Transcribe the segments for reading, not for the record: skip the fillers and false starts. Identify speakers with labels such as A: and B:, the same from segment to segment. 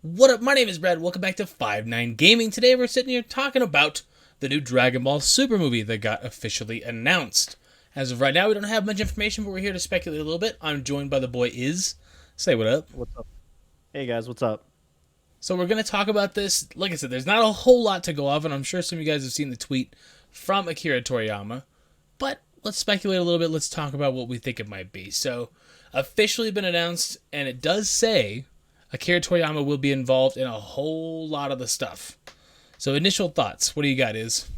A: What up? My name is Brad. Welcome back to 5-9 Gaming. Today we're sitting here talking about the new Dragon Ball Super movie that got officially announced. As of right now, we don't have much information, but we're here to speculate a little bit. I'm joined by the boy Iz. Say what up.
B: What's up? Hey guys, what's up?
A: So we're going to talk about this. Like I said, there's not a whole lot to go off, and I'm sure some of you guys have seen the tweet from Akira Toriyama. But let's speculate a little bit. Let's talk about what we think it might be. So, officially been announced, and it does say Akira Toriyama will be involved in a whole lot of the stuff. So, initial thoughts. What do you got, Is?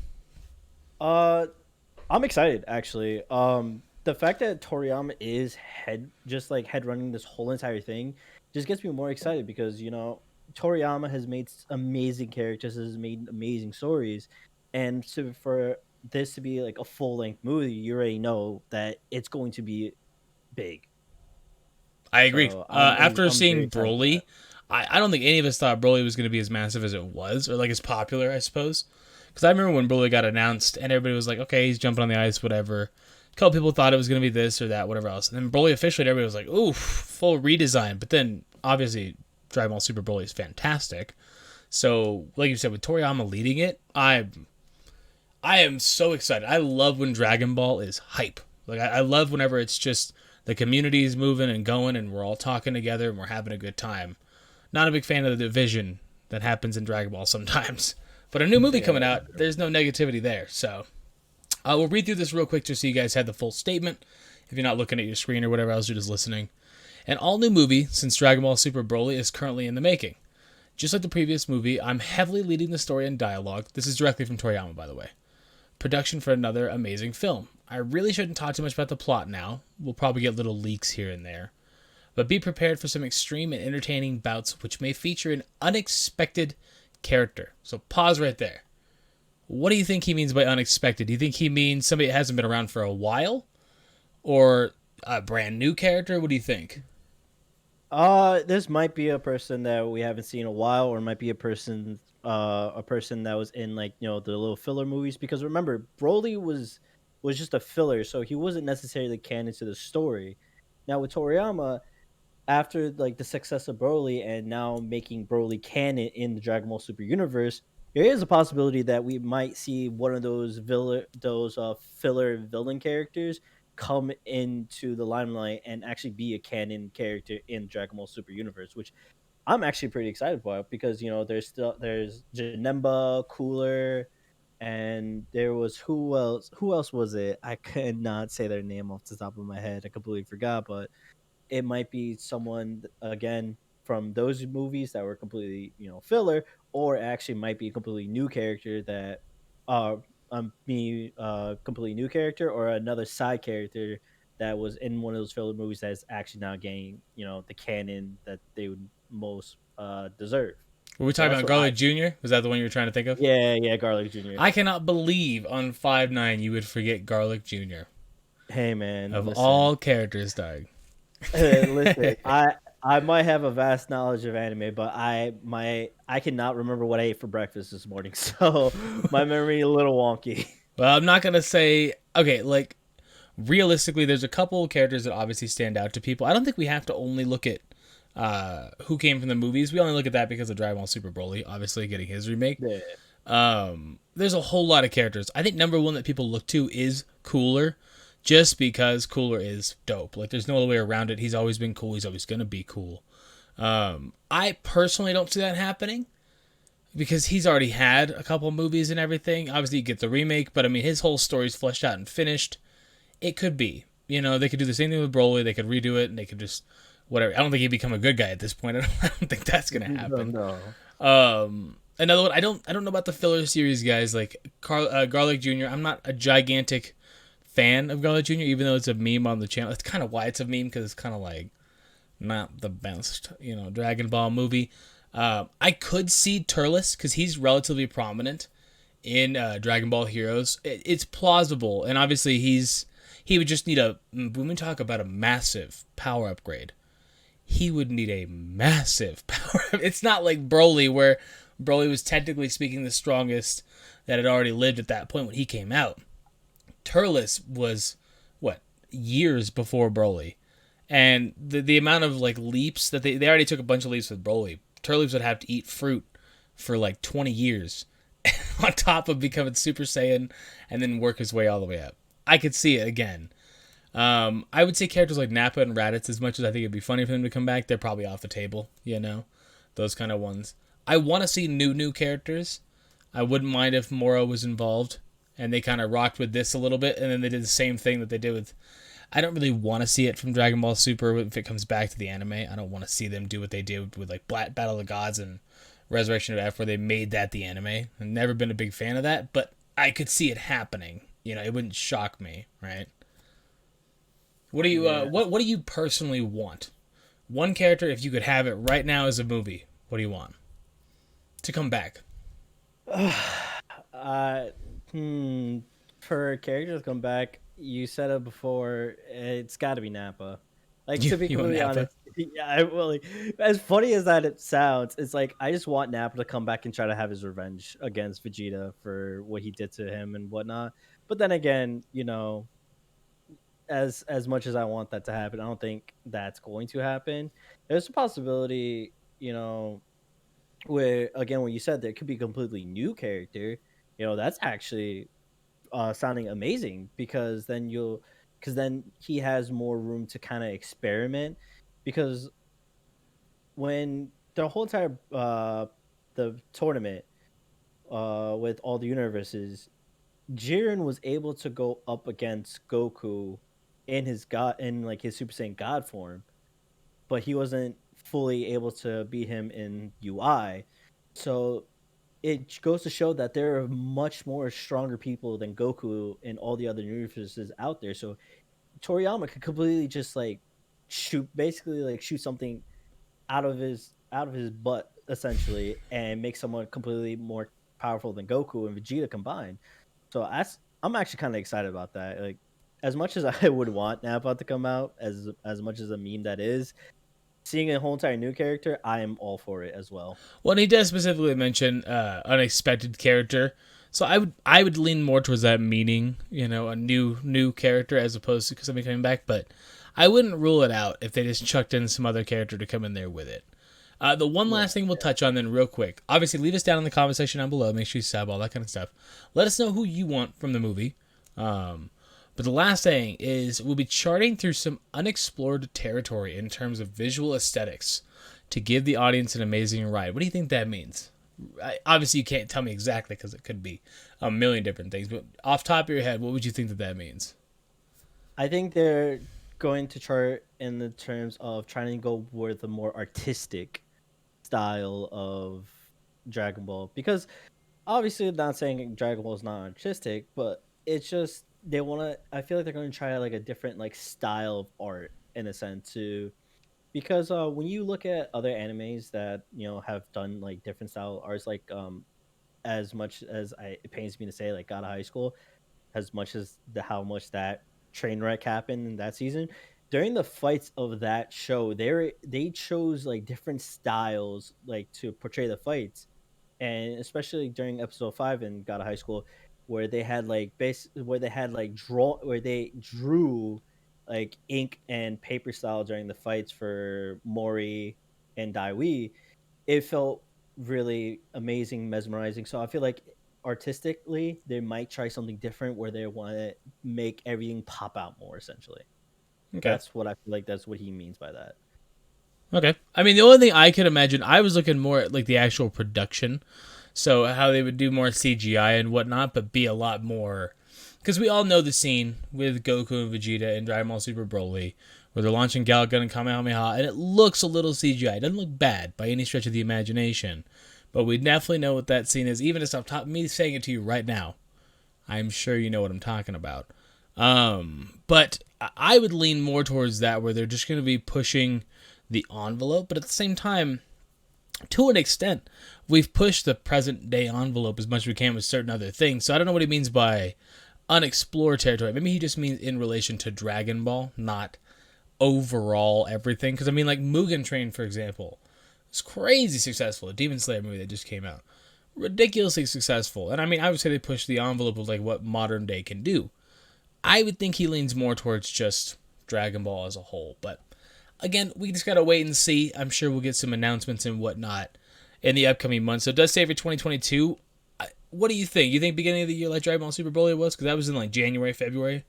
B: Uh, I'm excited actually. The fact that Toriyama is head running this whole entire thing, just gets me more excited because Toriyama has made amazing characters, has made amazing stories, and so for this to be like a full length movie, you already know that it's going to be big.
A: I agree.
B: So
A: After
B: I'm very
A: seeing
B: excited for
A: Broly,
B: that.
A: I don't think any of us thought Broly was going to be as massive as it was, or like as popular, I suppose. Because I remember when Broly got announced, and everybody was like, okay, he's jumping on the ice, whatever. A couple people thought it was going to be this or that, whatever else. And then Broly officially, everybody was like, oof, full redesign. But then, obviously, Dragon Ball Super Broly is fantastic. So, like you said, with Toriyama leading it, I am so excited. I love when Dragon Ball is hype. Like I love whenever it's just the community is moving and going, and we're all talking together and we're having a good time. Not a big fan of the division that happens in Dragon Ball sometimes. But a new movie
B: Yeah,
A: coming out, there's no negativity there. So we'll read through this real quick just so you guys had the full statement. If you're not looking at your screen or whatever else, you're just listening. An all new movie since Dragon Ball Super Broly is currently in the making. Just like the previous movie, I'm heavily leading the story and dialogue. This is directly from Toriyama, by the way. Production for another amazing film. I really shouldn't talk too much about the plot now. We'll probably get little leaks here and there. But be prepared for some extreme and entertaining bouts which may feature an unexpected character. So pause right there. What do you think he means by unexpected? Do you think he means somebody that hasn't been around for a while? Or a brand new character? What do you think?
B: this might be a person that we haven't seen in a while, or it might be a person that was in like the little filler movies. Because remember, Broly was just a filler, so he wasn't necessarily canon to the story. Now with Toriyama, after like the success of Broly and now making Broly canon in the Dragon Ball Super universe, there is a possibility that we might see one of those filler villain characters come into the limelight and actually be a canon character in Dragon Ball Super universe, which I'm actually pretty excited about because there's Janemba, Cooler, and there was who else? Who else was it? I could not say their name off the top of my head. I completely forgot, but it might be someone again from those movies that were completely filler, or actually might be a completely new character that uh me completely new character, or another side character that was in one of those filler movies that is actually now getting the canon that they would most deserve.
A: Were we
B: So
A: talking
B: that's
A: about
B: what I
A: Garlic Jr.? Was that the one you were trying to think of?
B: yeah, Garlic Jr.
A: I cannot believe on 5-9 you would forget Garlic Jr.
B: Hey man,
A: Of
B: listen.
A: all characters, dog.
B: Listen, I might have a vast knowledge of anime, but I cannot remember what I ate for breakfast this morning, so my memory a little wonky.
A: Well, I'm not gonna say okay. Like realistically, there's a couple of characters that obviously stand out to people. I don't think we have to only look at who came from the movies. We only look at that because of Dragon Ball Super Broly, obviously getting his remake.
B: Yeah,
A: There's a whole lot of characters. I think number one that people look to is Cooler, just because Cooler is dope. Like there's no other way around it. He's always been cool. He's always gonna be cool. I personally don't see that happening because he's already had a couple movies and everything. Obviously, you get the remake, but I mean, his whole story's fleshed out and finished. It could be. They could do the same thing with Broly. They could redo it, and they could just whatever. I don't think he'd become a good guy at this point. I don't think that's gonna
B: no,
A: happen.
B: no.
A: Another one. I don't know about the filler series guys like Garlic Jr. I'm not a gigantic fan of Garlic Jr. Even though it's a meme on the channel. That's kind of why it's a meme because it's kind of like not the best, Dragon Ball movie. I could see Turles because he's relatively prominent in Dragon Ball Heroes. It's plausible, and obviously he would just need when we talk about a massive power upgrade, he would need a massive power. It's not like Broly where Broly was technically speaking the strongest that had already lived at that point when he came out. Turles was what years before Broly, and the amount of like leaps that they already took a bunch of leaps with Broly. Turleaves would have to eat fruit for like 20 years on top of becoming Super Saiyan and then work his way all the way up. I could see it again. I would say characters like Nappa and Raditz, as much as I think it'd be funny for them to come back, they're probably off the table, those kind of ones. I want to see new characters. I wouldn't mind if Moro was involved and they kind of rocked with this a little bit, and then they did the same thing that they did with. I don't really want to see it from Dragon Ball Super if it comes back to the anime. I don't want to see them do what they did with like Battle of the Gods and Resurrection of F, where they made that the anime. I've never been a big fan of that, but I could see it happening. It wouldn't shock me, right? What do you
B: Yeah.
A: what do you personally want? One character, if you could have it right now as a movie, what do you want to come back?
B: uh, hmm. For characters to come back, you said it before. It's got to be Nappa. Like,
A: You
B: to be
A: you want
B: completely
A: Nappa?
B: honest, yeah, I really. As funny as that it sounds, it's like I just want Nappa to come back and try to have his revenge against Vegeta for what he did to him and whatnot. But then again, as much as I want that to happen, I don't think that's going to happen. There's a possibility, where again, when you said there could be a completely new character, that's actually sounding amazing because then he has more room to kind of experiment. Because when the whole entire the tournament with all the universes, Jiren was able to go up against Goku in like his Super Saiyan God form, but he wasn't fully able to beat him in UI. So it goes to show that there are much more stronger people than Goku in all the other universes out there. So Toriyama could completely just like shoot something out of his butt essentially and make someone completely more powerful than Goku and Vegeta combined. So I'm actually kind of excited about that. Like, as much as I would want Nappa to come out, as much as a meme that is, seeing a whole entire new character, I am all for it as well.
A: Well, and he does specifically mention unexpected character, so I would lean more towards that meaning, a new character as opposed to somebody coming back. But I wouldn't rule it out if they just chucked in some other character to come in there with it. The one
B: Yeah,
A: last thing we'll
B: yeah.
A: touch on then, real quick. Obviously, leave us down in the comment section down below. Make sure you sub, all that kind of stuff. Let us know who you want from the movie. But the last thing is we'll be charting through some unexplored territory in terms of visual aesthetics to give the audience an amazing ride. What do you think that means? Obviously, you can't tell me exactly because it could be a million different things. But off top of your head, what would you think that means?
B: I think they're going to chart in the terms of trying to go with a more artistic style of Dragon Ball, because obviously not saying Dragon Ball is not artistic, but it's just they want to. I feel like they're going to try like a different like style of art in a sense too, because when you look at other animes that have done like different style arts, like as much as it pains me to say, like God of High School, as much as how much that train wreck happened in that season. During the fights of that show, they chose like different styles like to portray the fights, and especially during episode 5 in God of High School, where they had like where they drew like ink and paper style during the fights for Mori and Daiwi. It felt really amazing, mesmerizing. So I feel like artistically they might try something different where they want to make everything pop out more essentially.
A: Okay.
B: That's what I feel like that's what he means by that.
A: Okay. I mean, the only thing I could imagine, I was looking more at like the actual production. So how they would do more CGI and whatnot, but be a lot more. Because we all know the scene with Goku and Vegeta in Dragon Ball Super Broly, where they're launching Gun and Kamehameha, and it looks a little CGI. It doesn't look bad by any stretch of the imagination. But we definitely know what that scene is, even just off top of me saying it to you right now. I'm sure you know what I'm talking about. But I would lean more towards that, where they're just going to be pushing the envelope, but at the same time, to an extent, we've pushed the present day envelope as much as we can with certain other things. So I don't know what he means by unexplored territory. Maybe he just means in relation to Dragon Ball, not overall everything. Because I mean, like Mugen Train, for example, it's crazy successful. A Demon Slayer movie that just came out, ridiculously successful. And I mean, I would say they pushed the envelope of like what modern day can do. I would think he leans more towards just Dragon Ball as a whole, but again, we just gotta wait and see. I'm sure we'll get some announcements and whatnot in the upcoming months. So it does say for 2022. What do you think? You think beginning of the year like Dragon Ball Super Broly was? Because that was in like January, February.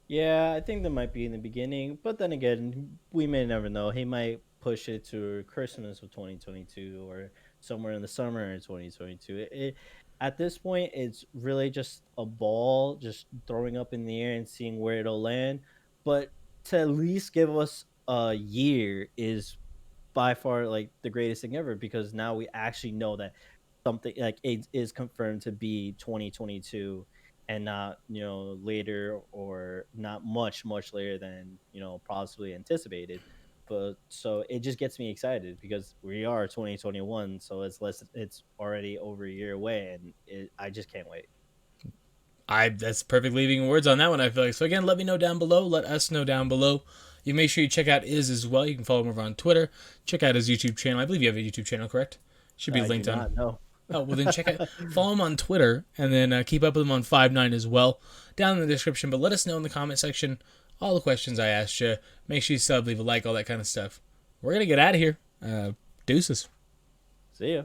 B: Yeah, I think that might be in the beginning, but then again, we may never know. He might push it to Christmas of 2022 or somewhere in the summer in 2022. At this point, it's really just a ball just throwing up in the air and seeing where it'll land. But to at least give us a year is by far like the greatest thing ever because now we actually know that something like it is confirmed to be 2022 and not later or not much later than possibly anticipated. But so it just gets me excited because we are 2021, so it's already over a year away, and I just can't wait.
A: That's perfect leaving words on that one. I feel like so. Again, let me know down below. Let us know down below. You make sure you check out Iz as well. You can follow him over on Twitter. Check out his YouTube channel. I believe you have a YouTube channel, correct? Should be
B: I do
A: linked on.
B: not know.
A: Oh well, then check out follow him on Twitter and then keep up with him on 5ix9ine as well down in the description. But let us know in the comment section all the questions I asked you. Make sure you sub, leave a like, all that kind of stuff. We're gonna get out of here. Deuces.
B: See ya.